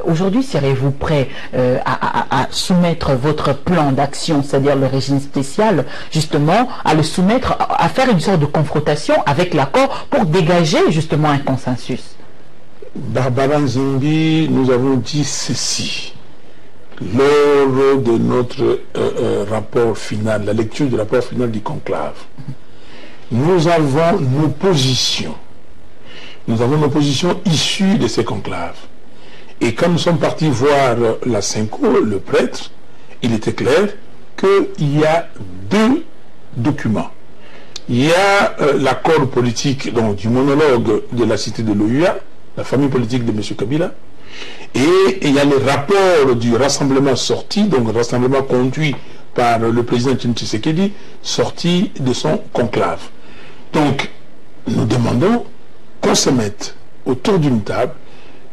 Aujourd'hui, serez-vous prêt à soumettre votre plan d'action, c'est-à-dire le régime spécial, justement, à le soumettre, à faire une sorte de confrontation avec l'accord pour dégager, justement, un consensus? Barbara Nzimbi, nous avons dit ceci. Lors de notre rapport final, la lecture du rapport final du conclave, nous avons nos positions. Nous avons nos positions issues de ces conclaves. Et quand nous sommes partis voir la Cinco, le prêtre, il était clair qu'il y a 2 documents. Il y a l'accord politique, donc du monologue de la cité de l'OUA, la famille politique de M. Kabila, et il y a le rapport du rassemblement sorti, donc le rassemblement conduit par le président Tshisekedi, sorti de son conclave. Donc, nous demandons qu'on se mette autour d'une table.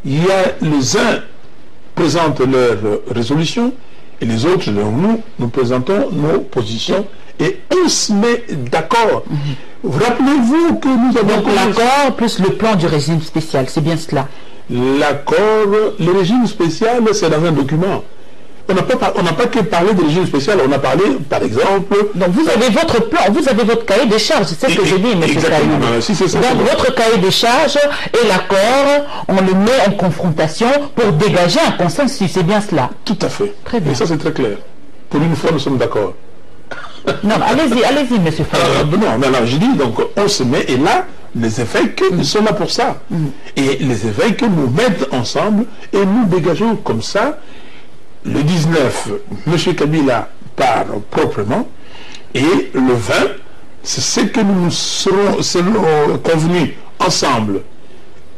Il y a les uns présentent leurs résolutions et les autres, nous présentons nos positions et on se met d'accord. Rappelez-vous que nous avons... Donc l'accord plus le plan du régime spécial, c'est bien cela? L'accord, le régime spécial, c'est dans un document. On n'a pas que parlé de régime spécial, on a parlé, par exemple... Donc vous avez votre plan, vous avez votre cahier des charges, c'est ce que j'ai dit, M. Fayulu. Si, c'est ça. Donc votre cahier des charges et l'accord, on le met en confrontation pour dégager un consensus, c'est bien cela? Tout à fait. Très bien. Et ça, c'est très clair. Pour une fois, nous sommes d'accord. Non, allez-y, M. Fayulu. Non, je dis, donc, on se met, et là, les évêques sont là pour ça. Et les évêques nous mettent ensemble et nous dégageons comme ça. Le 19, M. Kabila part proprement et le 20, c'est ce que nous serons convenus ensemble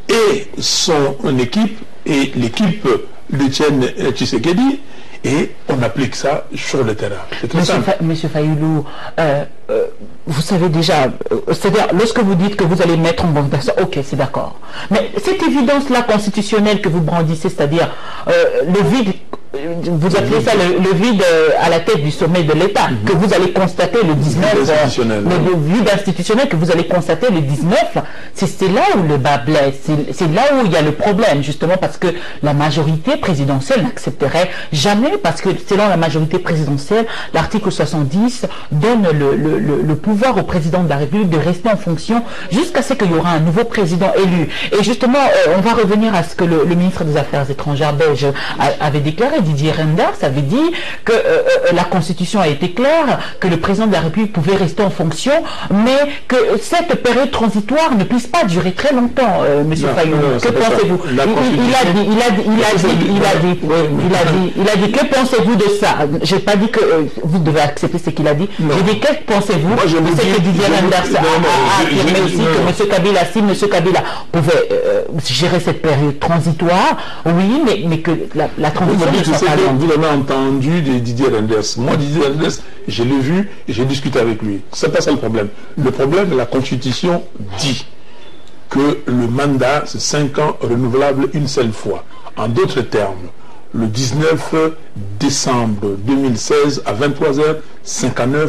et son équipe et l'équipe de Etienne Tshisekedi et on applique ça sur le terrain. C'est très simple. Monsieur Fayulu, vous savez déjà, c'est-à-dire lorsque vous dites que vous allez mettre en confrontation, ok, c'est d'accord. Mais cette évidence-là constitutionnelle que vous brandissez, c'est-à-dire le vide vous appelez ça le vide à la tête du sommet de l'État, que vous allez constater le 19, le vide institutionnel que vous allez constater le 19, c'est là où le bas blesse, c'est là où il y a le problème, justement parce que la majorité présidentielle n'accepterait jamais, parce que selon la majorité présidentielle, l'article 70 donne le pouvoir au président de la République de rester en fonction jusqu'à ce qu'il y aura un nouveau président élu. Et justement, on va revenir à ce que le ministre des Affaires étrangères belge avait déclaré. Didier Reynders avait dit que la Constitution a été claire, que le président de la République pouvait rester en fonction, mais que cette période transitoire ne puisse pas durer très longtemps, Monsieur Fayoulou. Que pensez-vous? Il a dit, que pensez-vous de ça? J'ai pas dit que vous devez accepter ce qu'il a dit. J'ai dit, que pensez-vous de ce que Didier Reynders a affirmé aussi, que M. Kabila, si M. Kabila pouvait gérer cette période transitoire, oui, mais que la transition ne soit pas longue. Vous l'avez entendu de Didier Reynders. Moi, Didier Reynders, je l'ai vu et j'ai discuté avec lui. C'est pas ça le problème. Le problème, la Constitution dit que le mandat, c'est 5 ans renouvelable une seule fois. En d'autres termes, le 19 décembre 2016 à 23h59,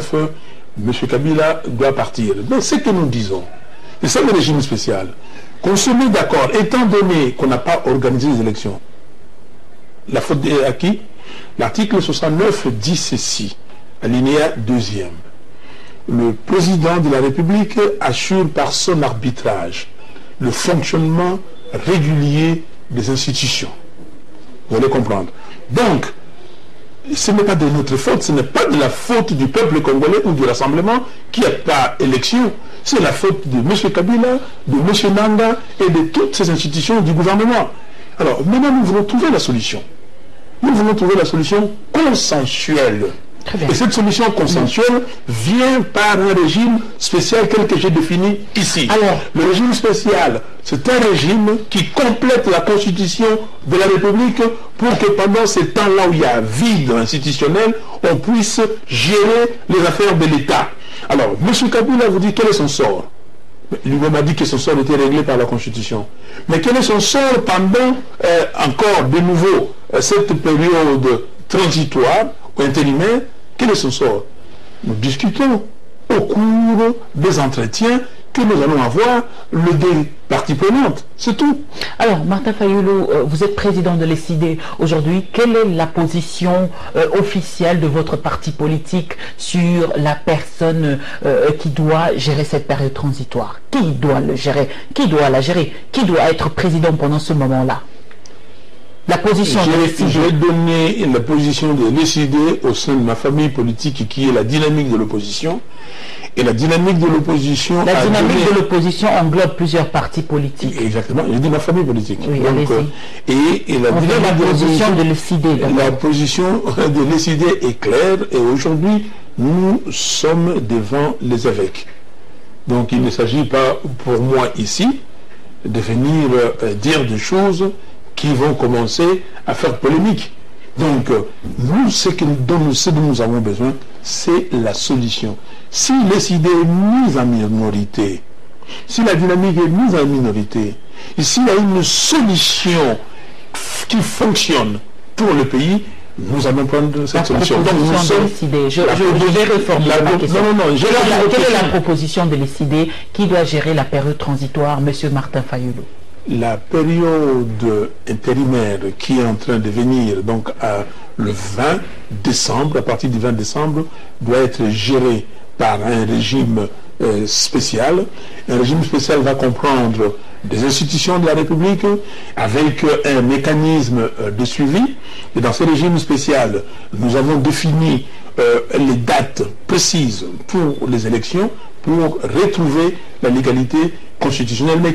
M. Kabila doit partir. Mais ce que nous disons, et c'est le régime spécial, qu'on se met d'accord, étant donné qu'on n'a pas organisé les élections, la faute est à qui? L'article 69 dit ceci, alinéa 2e. Le président de la République assure par son arbitrage le fonctionnement régulier des institutions. Vous allez comprendre. Donc, ce n'est pas de notre faute, ce n'est pas de la faute du peuple congolais ou du rassemblement qui n'a pas élection. C'est la faute de M. Kabila, de M. Nanga et de toutes ces institutions du gouvernement. Alors, maintenant, nous voulons trouver la solution. Nous voulons trouver la solution consensuelle. Et cette solution consensuelle vient par un régime spécial tel que j'ai défini ici. Alors, le régime spécial, c'est un régime qui complète la constitution de la République pour que pendant ces temps-là où il y a vide institutionnel, on puisse gérer les affaires de l'État. Alors, M. Kabila vous dit quel est son sort. Lui-même a dit que son sort était réglé par la Constitution. Mais quel est son sort pendant encore de nouveau cette période transitoire ou intérimaire? Quel est son sort? Nous discutons au cours des entretiens que nous allons avoir des parties prenantes. C'est tout. Alors, Martin Fayoulou, vous êtes président de l'ESID aujourd'hui. Quelle est la position officielle de votre parti politique sur la personne qui doit gérer cette période transitoire? Qui doit le gérer? Qui doit la gérer? Qui doit être président pendant ce moment-là? La position de l'ESID. J'ai donné la position de l'ESID au sein de ma famille politique qui est la dynamique de l'opposition. Et la dynamique de l'opposition... La dynamique de l'opposition englobe plusieurs partis politiques. Exactement, j'ai dit ma famille politique. Oui, donc, et la dynamique de l'opposition de l'ESID. La position de l'ESID est claire et aujourd'hui, nous sommes devant les évêques. Donc il ne s'agit pas pour moi ici de venir dire des choses qui vont commencer à faire polémique. Donc, nous, ce dont nous avons besoin, c'est la solution. Si les idées est mise en minorité, si la dynamique est mise en minorité, et s'il y a une solution qui fonctionne pour le pays, nous allons prendre cette solution. Donc, nous sommes... Je vais reformuler ma question. Quelle est la proposition de l'ESID qui doit gérer la période transitoire, M. Martin Fayoulou? La période intérimaire qui est en train de venir, donc le 20 décembre, à partir du 20 décembre, doit être gérée par un régime spécial. Un régime spécial va comprendre des institutions de la République avec un mécanisme de suivi. Et dans ce régime spécial, nous avons défini les dates précises pour les élections pour retrouver la légalité constitutionnelle. Mais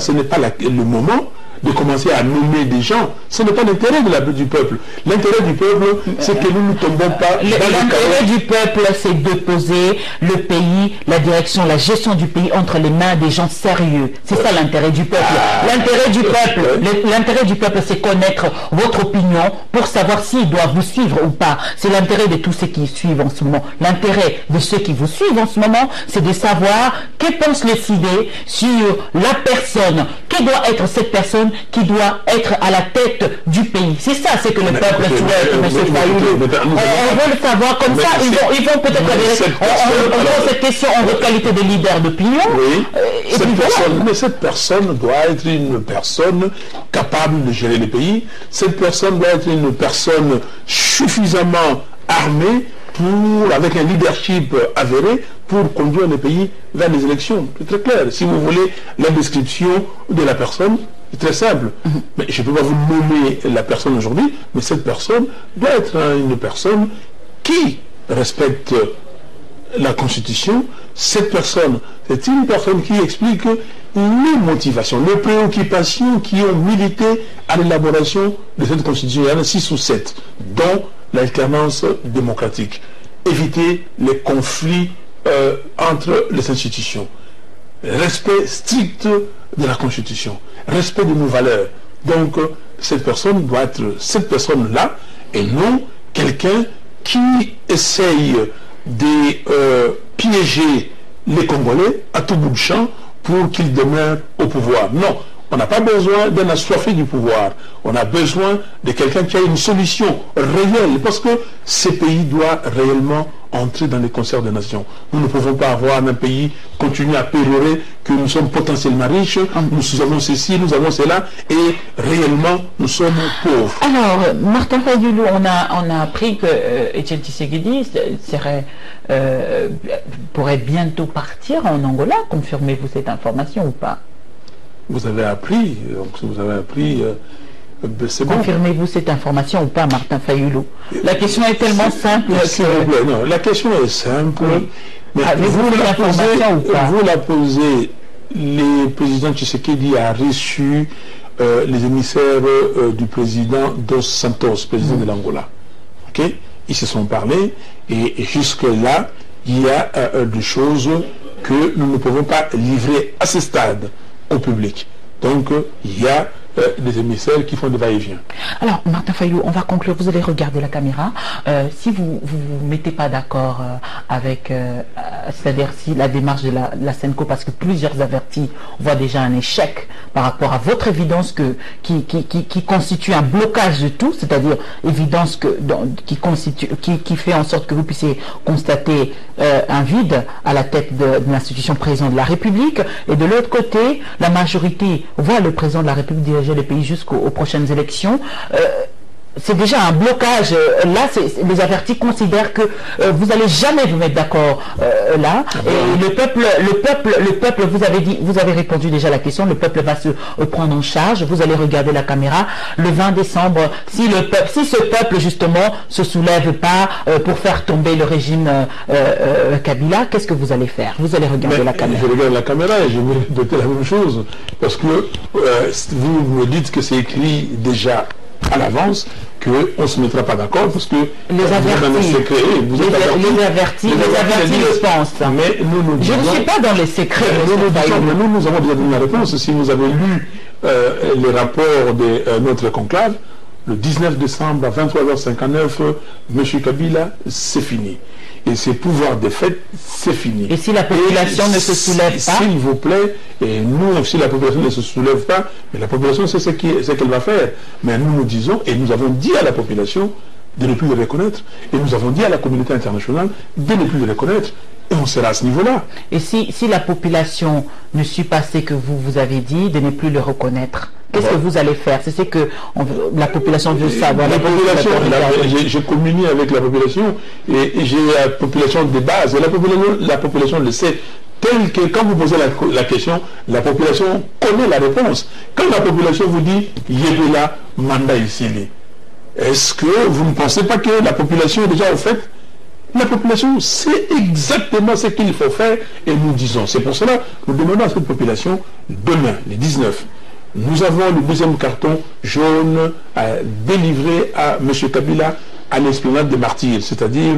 ce n'est pas le moment de commencer à nommer des gens. Ce n'est pas l'intérêt du peuple. L'intérêt du peuple, c'est que nous ne tombons pas... L'intérêt du peuple, c'est de poser le pays, la direction, la gestion du pays entre les mains des gens sérieux. C'est ça l'intérêt du peuple. L'intérêt du peuple, c'est connaître votre opinion pour savoir s'ils doivent vous suivre ou pas. C'est l'intérêt de tous ceux qui suivent en ce moment. L'intérêt de ceux qui vous suivent en ce moment, c'est de savoir que pense l'ESID sur la personne Qui doit être cette personne qui doit être à la tête du pays? C'est ça, c'est que le peuple souhaite, M. Fayoulou. On veut le savoir, comme ça, ils vont peut-être on pose cette question en votre qualité de leader d'opinion. Oui, mais cette personne doit être une personne capable de gérer le pays. Cette personne doit être une personne suffisamment armée avec un leadership avéré pour conduire le pays vers les élections. C'est très clair. Si vous voulez la description de la personne, c'est très simple. Mais je ne peux pas vous nommer la personne aujourd'hui, mais cette personne doit être une personne qui respecte la Constitution. Cette personne, c'est une personne qui explique les motivations, les préoccupations qui ont milité à l'élaboration de cette Constitution. Il y en a 6 ou 7, dont l'alternance démocratique. Éviter les conflits entre les institutions. Respect strict de la Constitution. Respect de nos valeurs. Donc, cette personne doit être cette personne-là et non quelqu'un qui essaye de piéger les Congolais à tout bout de champ pour qu'ils demeurent au pouvoir. Non, on n'a pas besoin d'un assoiffé du pouvoir. On a besoin de quelqu'un qui a une solution réelle, parce que ce pays doit réellement entrer dans les concerts des nations. Nous ne pouvons pas avoir un pays continuer à pérorer que nous sommes potentiellement riches, nous avons ceci, nous avons cela, et réellement nous sommes pauvres. Alors, Martin Fayoulou, on a appris que Etienne Tshisekedi pourrait bientôt partir en Angola. Confirmez-vous cette information ou pas? Vous avez appris, c'est bon. Confirmez-vous cette information ou pas, Martin Fayoulou? La question est tellement simple que... Non, la question est simple. Oui. Mais vous la posez, le président Tshisekedi a reçu les émissaires du président Dos Santos, président de l'Angola. Okay? Ils se sont parlé et jusque-là, il y a des choses que nous ne pouvons pas livrer à ce stade au public. Donc, il y a des émissaires qui font des va-et-vient. Alors, Martin Fayoulou, on va conclure. Vous allez regarder la caméra. Si vous ne mettez pas d'accord avec, c'est-à-dire si la démarche de la Senco, parce que plusieurs avertis voient déjà un échec par rapport à votre évidence qui constitue un blocage de tout, c'est-à-dire évidence qui fait en sorte que vous puissiez constater un vide à la tête de l'institution président de la République, et de l'autre côté, la majorité voit le président de la République diriger le pays jusqu'aux prochaines élections. C'est déjà un blocage. Là, les avertis considèrent que vous n'allez jamais vous mettre d'accord là. Et le peuple, vous avez répondu déjà à la question. Le peuple va se prendre en charge. Vous allez regarder la caméra. Le 20 décembre, si ce peuple justement se soulève pas pour faire tomber le régime Kabila, qu'est-ce que vous allez faire? Vous allez regarder la caméra. Je regarde la caméra et je vais noter la même chose, parce que vous me dites que c'est écrit déjà à l'avance qu'on ne se mettra pas d'accord, parce que les avertis le pensent. Mais je ne suis pas dans les secrets. Nous avons déjà donné la réponse. Si vous avez lu les rapports de notre conclave, le 19 décembre à 23h59, M. Kabila, c'est fini. Et ses pouvoirs de fait, c'est fini. Et si la population ne se soulève pas? S'il vous plaît, et nous, si la population ne se soulève pas, mais la population sait ce qu'elle va faire. Mais nous disons, et nous avons dit à la population de ne plus le reconnaître, et nous avons dit à la communauté internationale de ne plus le reconnaître, et on sera à ce niveau-là. Et si la population ne suit pas ce que vous avez dit, de ne plus le reconnaître, qu'est-ce que vous allez faire? C'est ce que la population veut savoir. Je communie avec la population et j'ai la population de base. Et la population le sait. Tel que quand vous posez la question, la population connaît la réponse. Quand la population vous dit « Yébela, mandat ici », est-ce que vous ne pensez pas que la population est déjà au fait? La population sait exactement ce qu'il faut faire et nous disons. C'est pour cela que nous demandons à cette population, demain, le 19, nous avons le deuxième carton jaune à délivrer à M. Kabila à l'esplanade des Martyrs, c'est-à-dire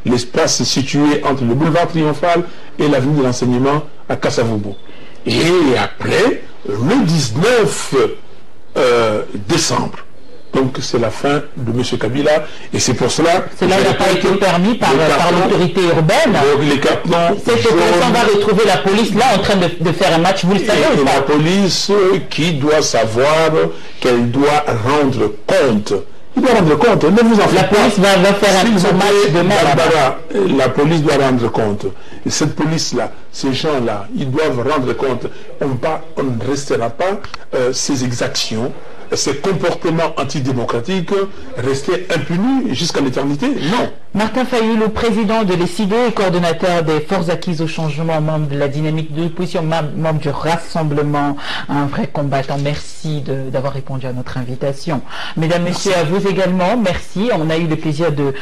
l'espace situé entre le boulevard Triomphal et l'avenue de l'Enseignement à Kasavubu. Et après, le 19 décembre, Donc c'est la fin de M. Kabila et c'est pour cela... Cela n'a pas été permis par l'autorité urbaine. Donc les cartons... C'est pour ça qu'on va retrouver la police là en train de faire un match, vous le savez ou pas? La police qui doit savoir qu'elle doit rendre compte. Il doit rendre compte, ne vous en faites pas. La police va faire un match demain. Barbara, la police doit rendre compte. Et cette police-là, ces gens-là, ils doivent rendre compte. On ne restera pas ces exactions, ces comportements antidémocratiques rester impunis jusqu'à l'éternité. Non. Martin Fayulu, président de l'ECIDE et coordonnateur des forces acquises au changement, membre de la dynamique de l'opposition, membre du rassemblement, un vrai combattant. Merci d'avoir répondu à notre invitation. Mesdames, Messieurs, à vous également, merci. On a eu le plaisir de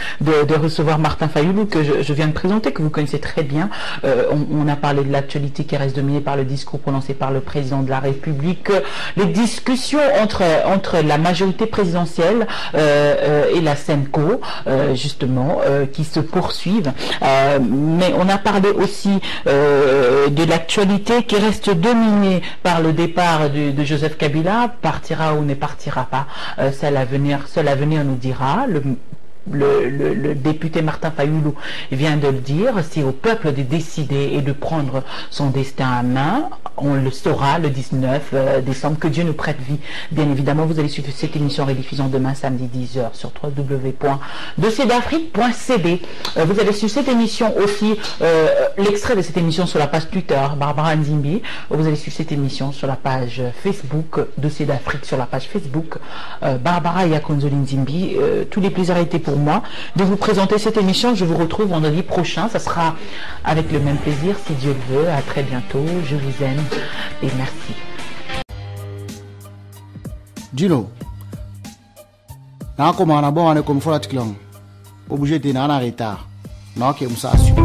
recevoir Martin Fayulu, que je viens de présenter, que vous connaissez très bien. On a parlé de l'actualité qui reste dominée par le discours prononcé par le président de la République. Les discussions entre la majorité présidentielle et la SENCO, justement, qui se poursuivent. Mais on a parlé aussi de l'actualité qui reste dominée par le départ de Joseph Kabila. Partira ou ne partira pas, seul l'avenir nous dira. Le député Martin Fayulu vient de le dire, c'est au peuple de décider et de prendre son destin à main. On le saura le 19 décembre, que Dieu nous prête vie. Bien évidemment, vous allez suivre cette émission rediffusion demain samedi 10h sur www.docedafrique.cd. Vous allez suivre cette émission aussi, l'extrait de cette émission sur la page Twitter, Barbara Nzimbi. Vous allez suivre cette émission sur la page Facebook, Dossier d'Afrique sur la page Facebook, Barbara Yakonzoli Nzimbi. Tous les plaisirs étaient pour moi de vous présenter cette émission. Je vous retrouve vendredi prochain. Ça sera avec le même plaisir, si Dieu le veut. À très bientôt. Je vous aime et merci. Dino, na comme on a bon on est comme faut la obligé de en retard. Non que ça super.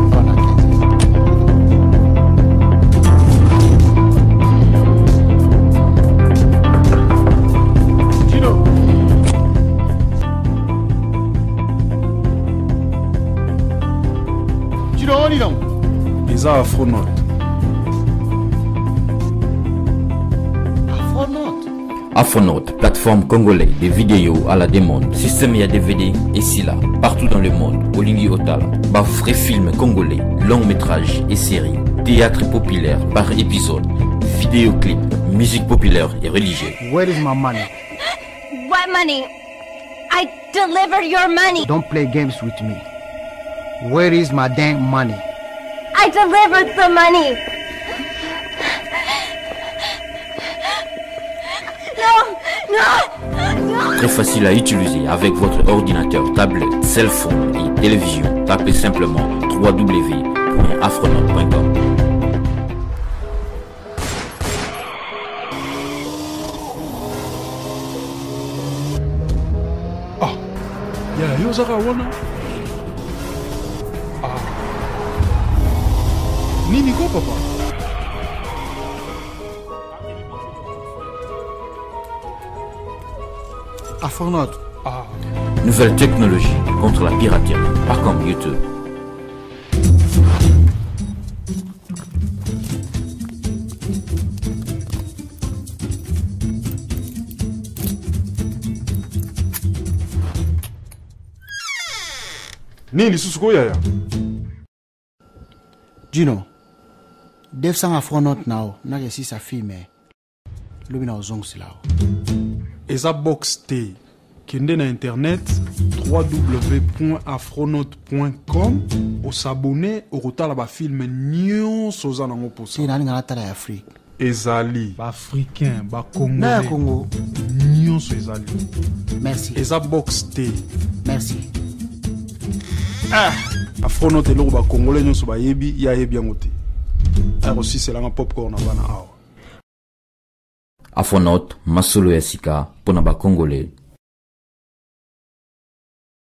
Les Afronautes. Afronautes, plateforme congolaise de vidéos à la demande, système et DVD et là, partout dans le monde, Olingi Otal, vrai film congolais, long métrage et série, théâtre populaire par épisode, vidéoclip, musique populaire et religieuse. Where is my money? What money? I delivered your money. Don't play games with me. Where is my damn money? I delivered the money. No. Très facile à utiliser avec votre ordinateur, tablette, cell phone et télévision. Tapez simplement www.afronaute.com. Ah, ya yozaka wana. Nini ko papa? Afronaute. Nouvelle technologie contre la piraterie, pas comme YouTube. Nini susuko yaya? Dino, 900 Afronautes now, na que si sa fille mais lobi na ozong sila. Eza box T. Kende na internet www.afronaute.com ou s'abonner au retard ba film nyonso za nango posa. Ti na ngana tala ya Afrique. Ezali ba africain, ba congolais. Na Congo. Nyonso ezali. Merci. Eza box T. Merci. Afronaute eloko ba congolais nyonso ba yebi ya yebi yango te. Aussi c'est la popcorn na bana awa. Afronaute, masolo ya sika pona ba congolais.